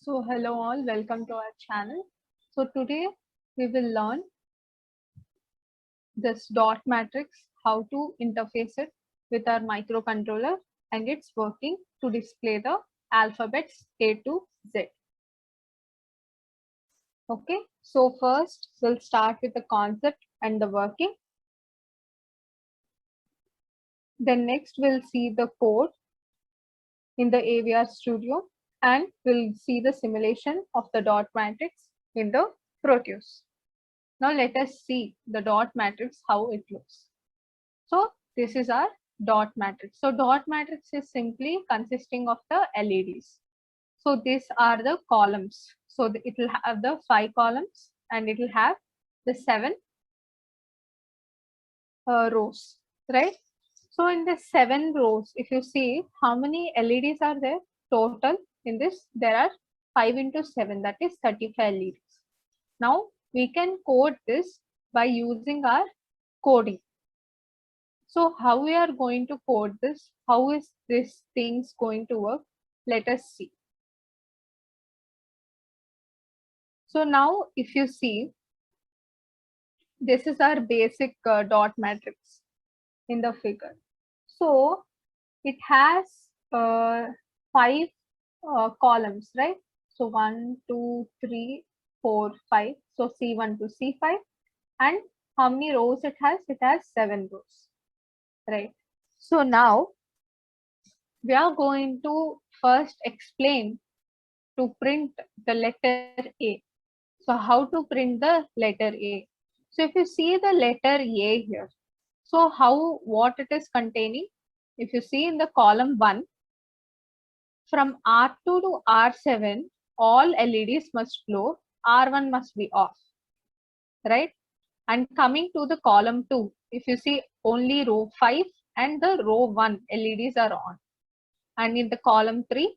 So hello all, welcome to our channel. So today we will learn this dot matrix, how to interface it with our microcontroller and its working to display the alphabets A to Z. Okay, so first we'll start with the concept and the working. Then next we'll see the code in the AVR Studio and we'll see the simulation of the dot matrix in the Proteus. Now let us see the dot matrix, how it looks. So this is our dot matrix. So dot matrix is simply consisting of the LEDs. So these are the columns. So it will have the 5 columns and it will have the 7 rows, right? So in the 7 rows, if you see how many LEDs are there total in this, there are 5 into 7, that is 35 LEDs. Now we can code this by using our coding. So how we are going to code this? How is this things going to work? Let us see. So now if you see, this is our basic dot matrix in the figure. So it has 5 columns, right? So 1, 2, 3, 4, 5. So C1 to C5. And how many rows it has? It has 7 rows, right? So now we are going to first explain to print the letter A. So how to print the letter A? So if you see the letter A here, so what it is containing, if you see in the column 1, from R2 to R7, all LEDs must glow, R1 must be off, right? And coming to the column 2, if you see only row 5 and the row 1 LEDs are on. And in the column 3,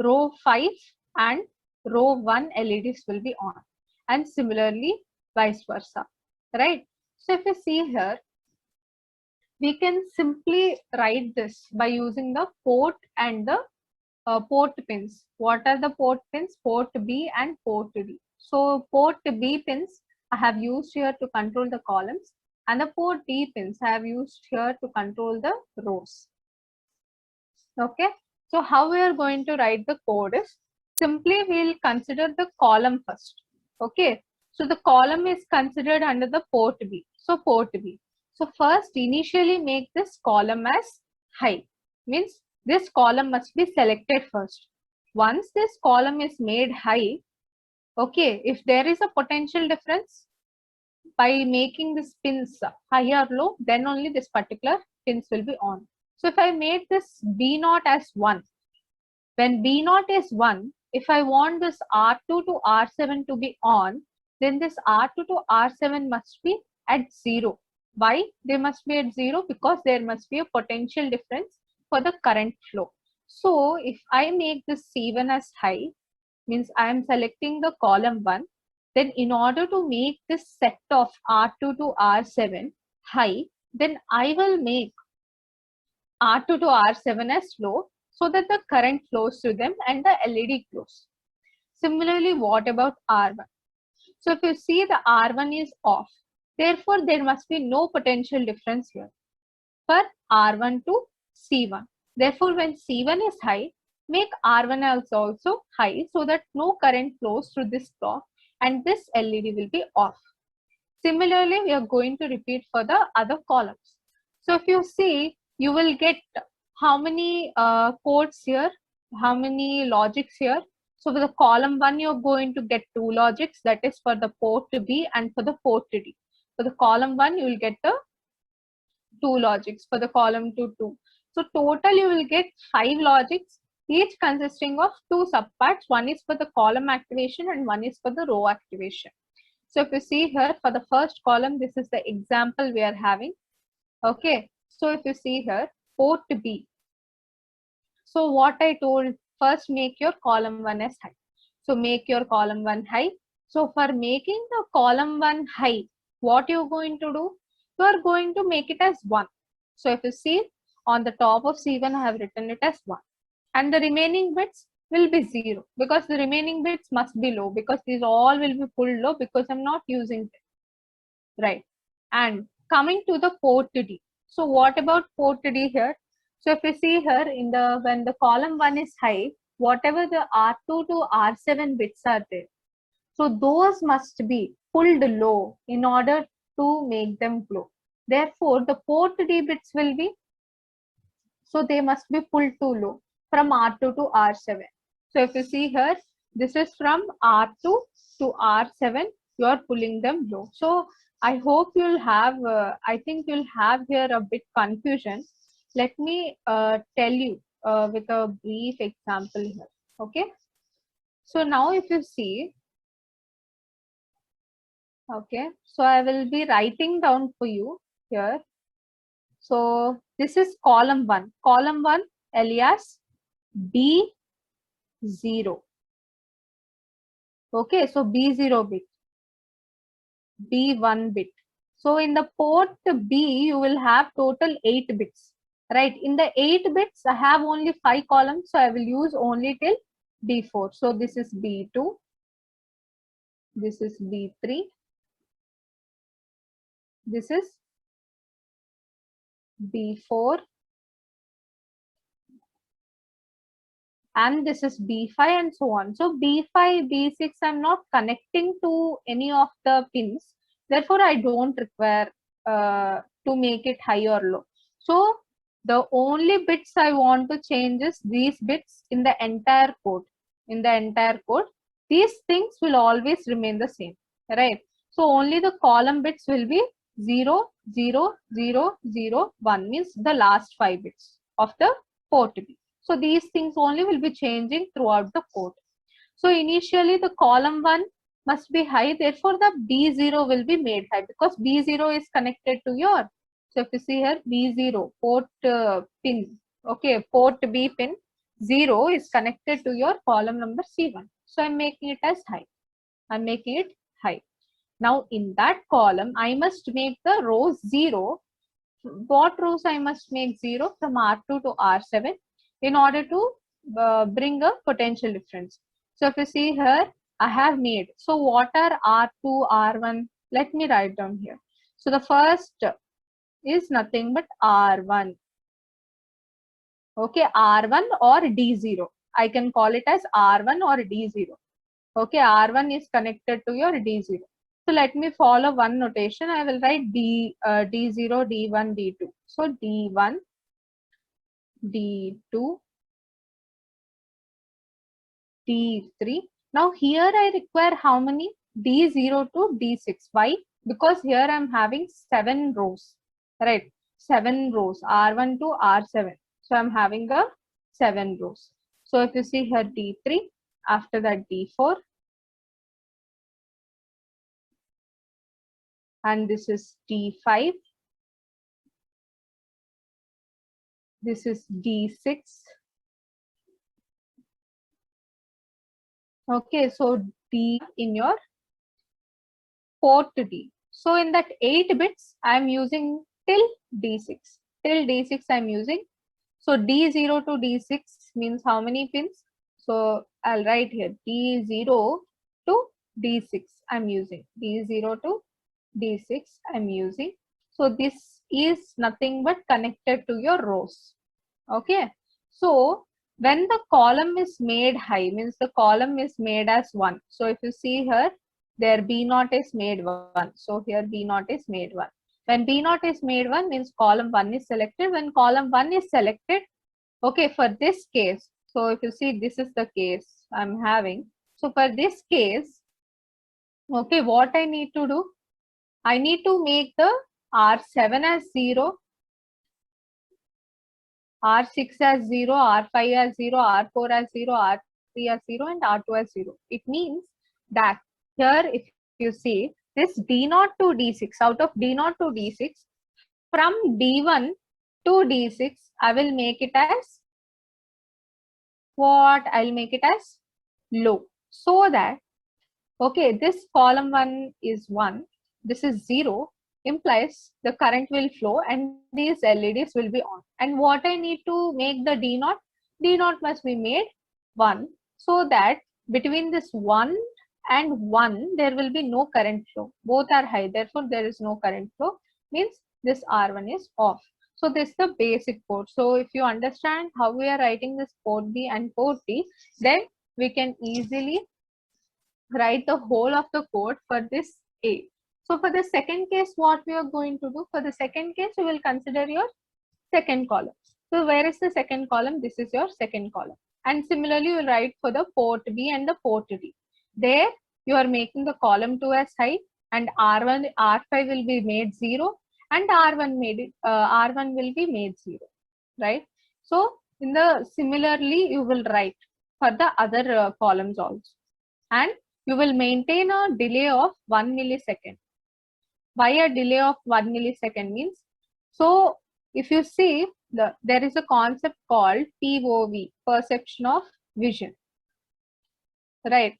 row 5 and row 1 LEDs will be on, and similarly vice versa, right? So if you see here, we can simply write this by using the port and the port pins. What are the port pins? Port B and port D. So port B pins I have used here to control the columns, and the port D pins I have used here to control the rows. Okay, so how we are going to write the code is simply we'll consider the column first. Okay, so the column is considered under the port B. So port B. So first initially make this column as high, means this column must be selected first. Once this column is made high, okay, if there is a potential difference by making this pins high or low, then only this particular pins will be on. So if I made this B0 as 1, when B0 is 1, if I want this R2 to R7 to be on, then this R2 to R7 must be at 0. Why they must be at 0? Because there must be a potential difference for the current flow. So if I make this C1 as high, means I am selecting the column 1, then in order to make this set of R2 to R7 high, then I will make R2 to R7 as low so that the current flows to them and the LED glows. Similarly, what about R1? So if you see the R1 is off, therefore there must be no potential difference here for R1 to C1. Therefore, when C1 is high, make R1 also high so that no current flows through this block and this LED will be off. Similarly, we are going to repeat for the other columns. So if you see, you will get how many codes here, how many logics here. So for the column 1, you're going to get 2 logics, that is for the port B and for the port D. For the column 1, you will get the 2 logics, for the column 2, 2. So total you will get 5 logics, each consisting of 2 subparts. One is for the column activation and one is for the row activation. So if you see here for the first column, this is the example we are having. Okay, so if you see here, port B. So what I told, first make your column 1 as high. So make your column 1 high. So for making the column 1 high, what you're going to do? You are going to make it as 1. So if you see on the top of C1, I have written it as 1. And the remaining bits, will be 0 because the remaining bits must be low, because these all will be pulled low because I'm not using them, right? And coming to the port D. So what about port D here? So if you see here in the, when the column 1 is high, whatever the R2 to R7 bits are there, so those must be pulled low in order to make them glow. Therefore, the port D bits will be, so they must be pulled too low from R2 to R7. So if you see here, this is from R2 to R7, you are pulling them low. So I hope you'll have, I think you'll have here a bit confusion. Let me tell you with a brief example here. Okay. So now if you see, okay, so I will be writing down for you here. So this is column 1. Column 1 alias B0. Okay, so B0 bit, B1 bit. So in the port B, you will have total 8 bits, right? In the 8 bits, I have only 5 columns, so I will use only till B4. So this is B2, this is B3, this is B4, and this is B5 and so on. So B5, B6, I'm not connecting to any of the pins. Therefore, I don't require to make it high or low. So the only bits I want to change is these bits in the entire code. In the entire code, these things will always remain the same, right? So only the column bits will be 0, 0, 0, 0, 1, means the last 5 bits of the port B. So these things only will be changing throughout the code. So initially the column 1 must be high, therefore the B0 will be made high because B0 is connected to your, so if you see here B0 port pin, okay, port B pin 0 is connected to your column number C1. So I'm making it as high. I'm making it high. Now in that column, I must make the row 0. What rows I must make 0 from R2 to R7 in order to bring a potential difference. So if you see here, I have made. So what are R2, R1? Let me write down here. So the first is nothing but R1. Okay, R1 or D0. I can call it as R1 or D0. Okay, R1 is connected to your D0. So let me follow one notation. I will write D0, D1, D2. So D1, D2, D3. Now here I require how many? D0 to D6. Why? Because here I'm having 7 rows, right? 7 rows, R1 to R7. So I'm having a 7 rows. So if you see here D3, after that D4, and this is D5, this is D6. Okay, so D in your port D. So in that 8 bits, I'm using till D6. Till D6 I'm using. So D0 to D6 means how many pins? So I'll write here D0 to D6 I'm using. D0 to D6 I'm using. So this is nothing but connected to your rows. Okay. So when the column is made high, means the column is made as 1. So if you see here, there B0 is made 1. So here B0 is made 1. When B0 is made 1 means column 1 is selected. When column 1 is selected, okay, for this case, so if you see this is the case I'm having. So for this case, okay, what I need to do? I need to make the R7 as 0, R6 as 0, R5 as 0, R4 as 0, R3 as 0, and R2 as 0. It means that here, if you see this D0 to D6, out of D0 to D6, from D1 to D6, I will make it as what? I'll make it as low. So that, okay, this column 1 is 1, this is 0, implies the current will flow and these LEDs will be on. And what I need to make the D0? D0 must be made 1. so that between this 1 and 1 there will be no current flow. Both are high, therefore there is no current flow, means this R1 is off. So this is the basic code. So if you understand how we are writing this port B and port D, then we can easily write the whole of the code for this A. So for the second case, what we are going to do, for the second case, we will consider your second column. So where is the second column? This is your second column. And similarly, you will write for the port B and the port D. There you are making the column 2 as high, and R1, R5 will be made 0, and R1 will be made 0, right? So in the similarly, you will write for the other columns also, and you will maintain a delay of 1 millisecond. Why a delay of 1 millisecond means? So if you see, there is a concept called POV, perception of vision, right?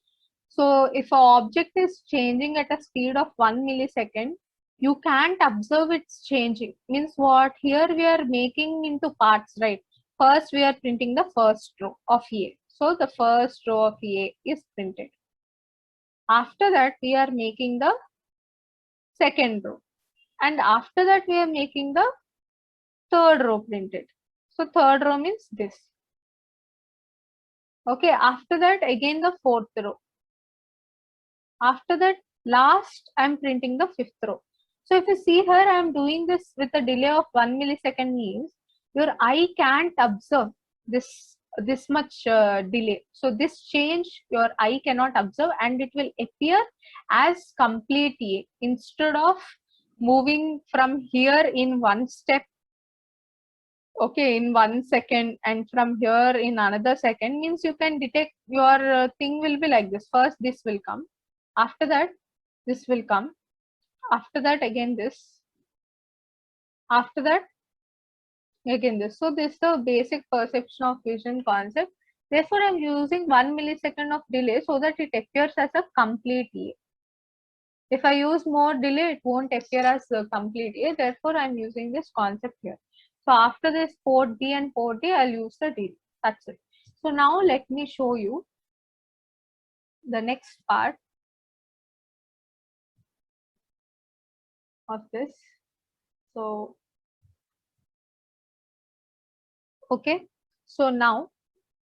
So if an object is changing at a speed of 1 millisecond, you can't observe it's changing. Means what? Here we are making into parts, right? First we are printing the first row of A. So the first row of A is printed. After that we are making the second row, and after that we are making the third row printed. So third row means this. Okay, after that again the fourth row. After that last I'm printing the fifth row. So if you see here, I am doing this with a delay of 1 millisecond, means your eye can't observe this much delay. So this change your eye cannot observe, and it will appear as complete A. Instead of moving from here in one step, okay, in 1 second, and from here in another second, means you can detect your thing will be like this. First this will come, after that this will come, after that again this, after that again this. So this is the basic perception of vision concept. Therefore I'm using 1 millisecond of delay so that it appears as a complete A. If I use more delay, it won't appear as a complete A. Therefore I'm using this concept here. So after this port B and port D, I'll use the delay. That's it. So now let me show you the next part of this. So okay, so now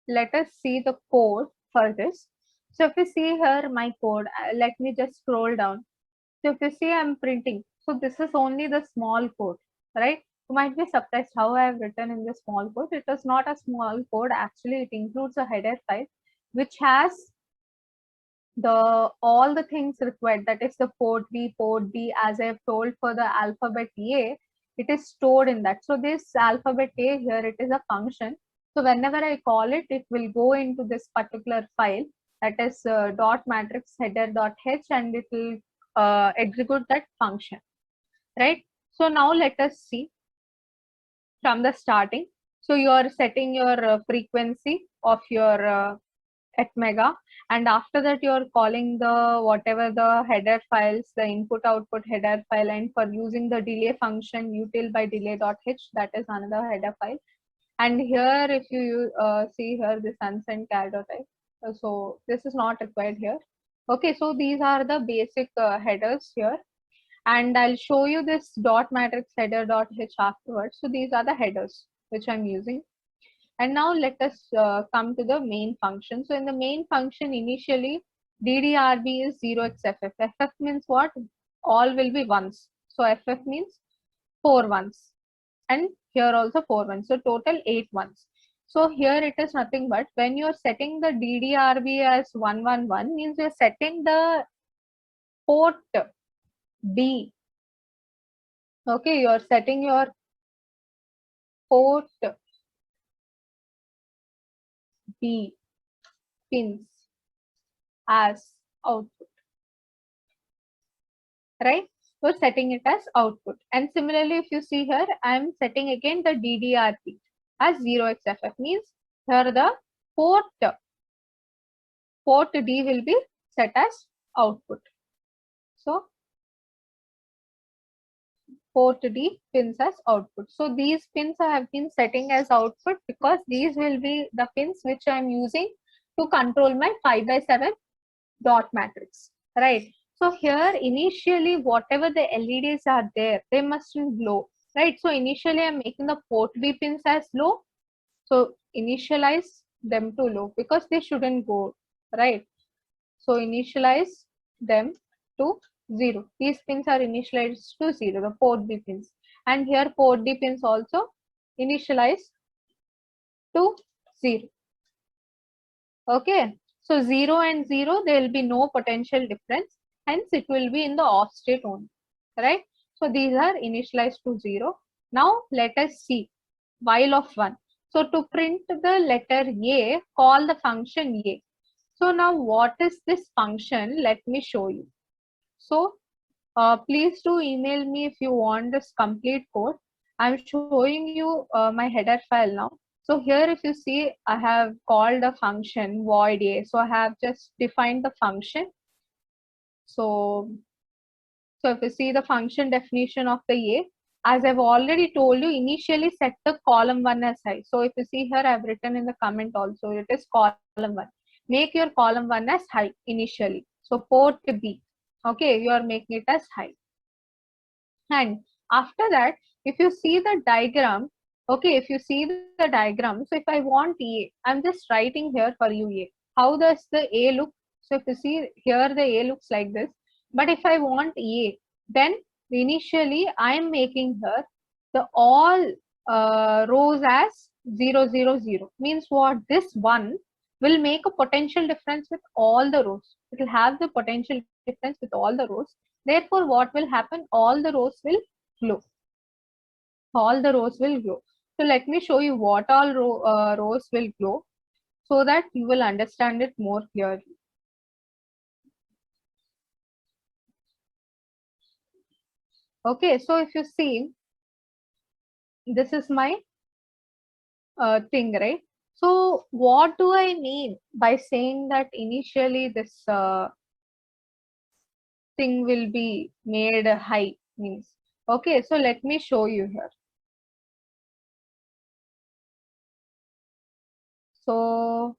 let us see the code for this. So if you see here my code, let me just scroll down. So if you see I'm printing, so this is only the small code, right? You might be surprised how I have written in the small code. It is not a small code, actually it includes a header file which has all the things required, that is the port B, port D, as I have told for the alphabet A, it is stored in that. So this alphabet A here, it is a function. So whenever I call it, it will go into this particular file, that is dot matrix header.h, and it will execute that function, right? So now let us see from the starting. So you are setting your frequency of your at mega, and after that you are calling the whatever the header files, the input output header file, and for using the delay function util by delay.h, that is another header file. And here if you see here this unsend char.i, so this is not required here. Okay, so these are the basic headers here, and I'll show you this dot matrix header.h afterwards. So these are the headers which I'm using. And now let us come to the main function. So in the main function, initially DDRB is 0xFF. FF means what? All will be ones. So FF means 4 ones. And here also 4 ones. So total 8 ones. So here it is nothing but when you are setting the DDRB as 111, means you are setting the port B. Okay, you are setting your port B pins as output, right? We're setting it as output. And similarly, if you see here, I'm setting again the DDRP as 0xFF, means here the port D will be set as output. So port D pins as output. So these pins I have been setting as output because these will be the pins which I'm using to control my 5 by 7 dot matrix, right? So here initially whatever the LEDs are there, they mustn't glow, right? So initially I'm making the port B pins as low. So initialize them to low because they shouldn't go, right? So initialize them to 0. These pins are initialized to 0, the port B pins. And here port D pins also initialize to 0. Okay. So 0 and 0, there will be no potential difference. Hence it will be in the off state only. Right. So these are initialized to 0. Now let us see while of 1. So to print the letter A, call the function A. So now what is this function? Let me show you. So please do email me if you want this complete code. I'm showing you my header file now. So here if you see, I have called a function void A. So I have just defined the function. So if you see the function definition of the A, as I've already told you, initially set the column 1 as high. So if you see here, I've written in the comment also, it is column 1. Make your column 1 as high initially. So port B. Okay, you are making it as high. And after that, if you see the diagram, okay, if you see the diagram, so if I want A, I'm just writing here for you A. How does the A look? So if you see here, the A looks like this. But if I want A, then initially I am making here the all rows as 0, 0, 0. Means what? This 1 will make a potential difference with all the rows. It will have the potential difference with all the rows. Therefore, what will happen? All the rows will glow. All the rows will glow. So let me show you what all rows will glow so that you will understand it more clearly. Okay, so if you see, this is my thing, right? So what do I mean by saying that initially this thing will be made high means? Okay, so let me show you here. So,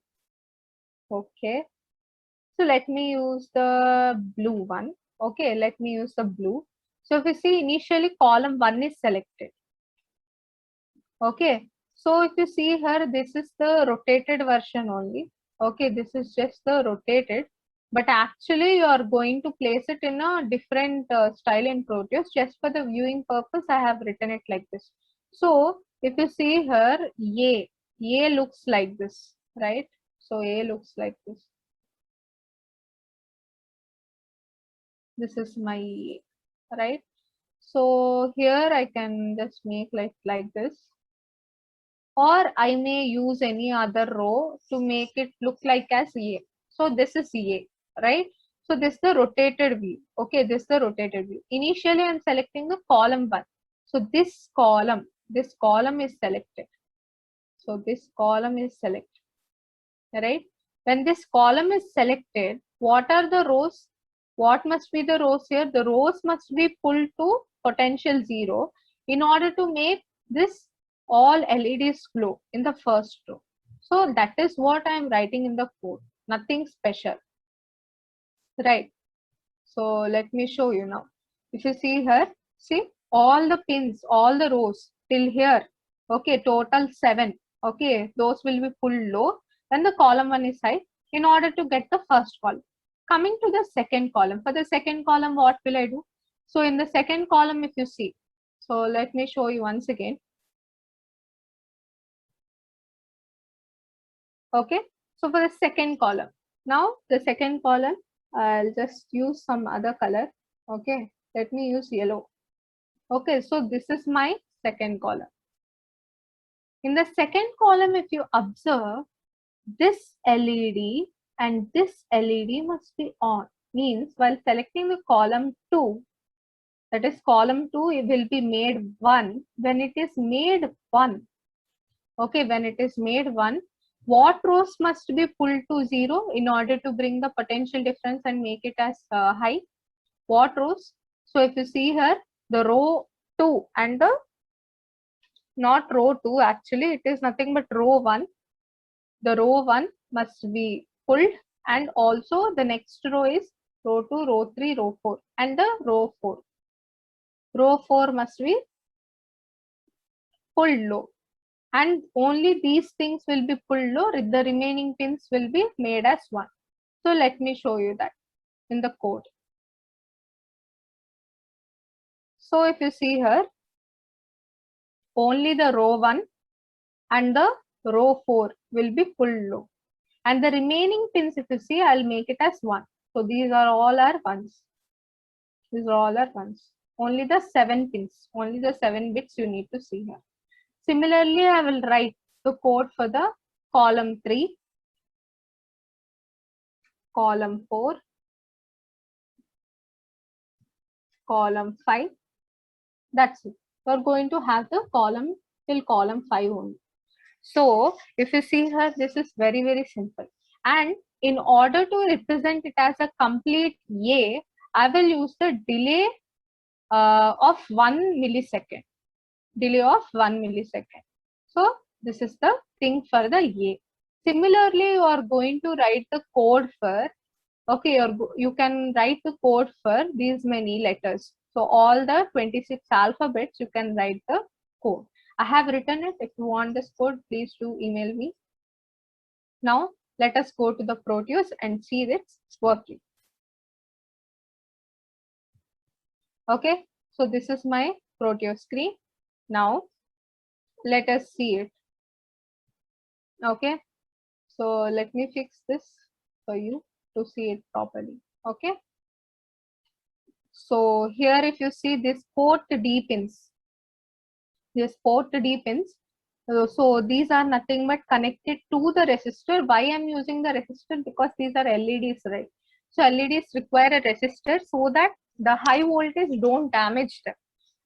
okay. So let me use the blue one. Okay, let me use the blue. So if you see initially column 1 is selected. Okay, so if you see here, this is the rotated version only. Okay, this is just the rotated, but actually you are going to place it in a different style in Proteus. Just for the viewing purpose, I have written it like this. So if you see here, A looks like this, right? So A looks like this. This is my right. So here I can just make like this, or I may use any other row to make it look like as A. So this is A, right? So this is the rotated view. Okay, this is the rotated view. Initially I'm selecting the column 1. So this column is selected. So this column is selected, right? When this column is selected, what are the rows? What must be the rows here? The rows must be pulled to potential 0 in order to make this all LEDs glow in the first row. So that is what I am writing in the code. Nothing special, right? So let me show you now. If you see here, see all the pins, all the rows till here. Okay, total 7. Okay, those will be pulled low when the column 1 is high in order to get the first column. Coming to the second column. For the second column, what will I do? So in the second column, if you see, so let me show you once again. Okay, so for the second column, now the second column, I'll just use some other color. Okay, let me use yellow. Okay, so this is my second column. In the second column, if you observe, this LED and this LED must be on. Means while selecting the column 2, that is column 2, it will be made 1. When it is made 1, okay, when it is made 1, what rows must be pulled to 0 in order to bring the potential difference and make it as high? What rows? So if you see here, the row 2 and the not row 2, actually it is nothing but row 1. The row 1 must be pulled, and also the next row is row 2, row 3, row 4, and the row 4. Row 4 must be pulled low, and only these things will be pulled low. The remaining pins will be made as 1. So let me show you that in the code. So if you see here, only the row 1 and the row 4 will be pulled low, and the remaining pins, if you see, I'll make it as 1. So these are all our ones. These are all our ones. Only the 7 pins, only the 7 bits you need to see here. Similarly, I will write the code for the column 3, column 4, column 5. That's it. We're going to have the column till column 5 only. So if you see here, this is very, very simple. And in order to represent it as a complete A, I will use the delay of 1 millisecond. Delay of 1 millisecond. So this is the thing for the A. Similarly, you are going to write the code for, okay, you can write the code for these many letters. So all the 26 alphabets, you can write the code. I have written it. If you want this code, please do email me. Now let us go to the Proteus and see this working. Okay, so this is my Proteus screen. Now let us see it. Okay, so let me fix this for you to see it properly. Okay, so here if you see this port D pins, so these are nothing but connected to the resistor. Why I'm using the resistor? Because these are LEDs, right? So LEDs require a resistor so that the high voltage don't damage them,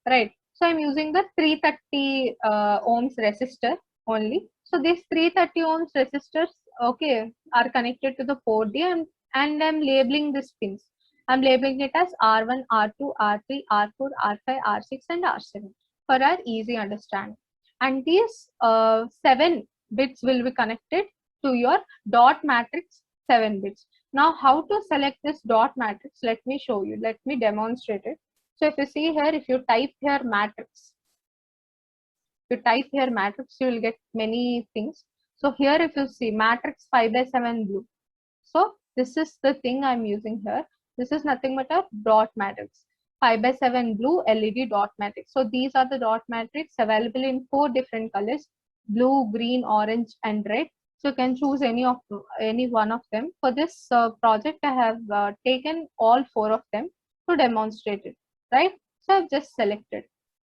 right? So I'm using the 330 ohms resistor only. So these 330 ohms resistors, okay, are connected to the port D, and I'm labeling these pins. I'm labeling it as R1, R2, R3, R4, R5, R6, and R7 for our easy understanding. And these 7 bits will be connected to your dot matrix 7 bits. Now, how to select this dot matrix? Let me show you. Let me demonstrate it. So if you see here, if you type here matrix, you will get many things. So here, if you see matrix 5/7 blue. So this is the thing I'm using here. This is nothing but a dot matrix. 5/7 blue LED dot matrix. So these are the dot matrix available in 4 different colors: blue, green, orange, and red. So you can choose any one of them. For this project, I have taken all 4 of them to demonstrate it. Right? So I've just selected.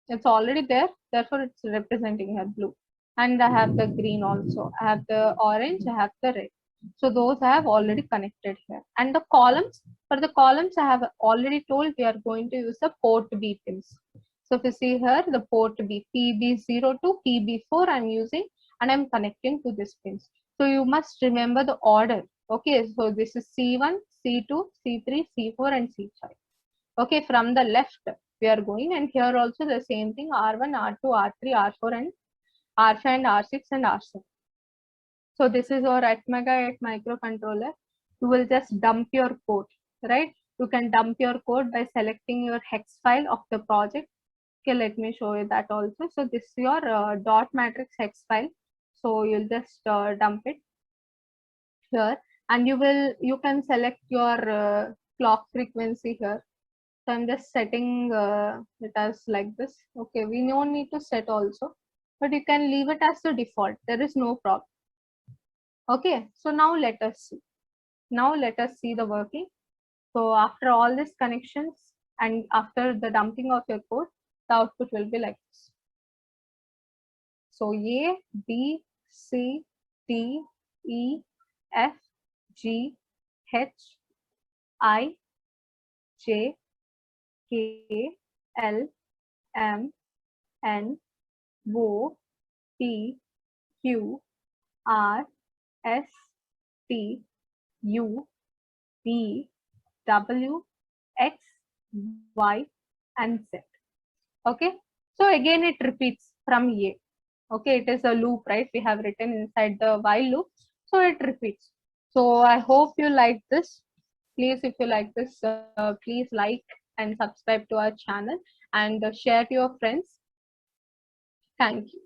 It's already there, therefore it's representing here blue. And I have the green also. I have the orange. I have the red. So those I have already connected here. And the columns, for the columns I have already told we are going to use the port B pins. So if you see here, the port B, PB0 to PB4 I'm using, and I'm connecting to this pins. So you must remember the order. Okay, so this is C1, C2, C3, C4, and C5. Okay, from the left we are going, and here also the same thing: R1, R2, R3, R4, and R5, and R6, and R7. So this is our Atmega 8 microcontroller. You will just dump your code, right? You can dump your code by selecting your hex file of the project. Okay, let me show you that also. So this is your dot matrix hex file. So you'll just dump it here, and you can select your clock frequency here. So I'm just setting it as like this. Okay, we don't need to set also, but you can leave it as the default. There is no problem. Okay, so now let us see. Now let us see the working. So after all these connections and after the dumping of your code, the output will be like this. So A, B, C, D, E, F, G, H, I, J, K, L, M, N, O, P, Q, R, S, T, U, V, W, X, Y, and Z. Okay. So again, it repeats from A. Okay. It is a loop, right? We have written inside the while loop. So it repeats. So I hope you like this. Please, if you like this, please like and subscribe to our channel and share to your friends. Thank you.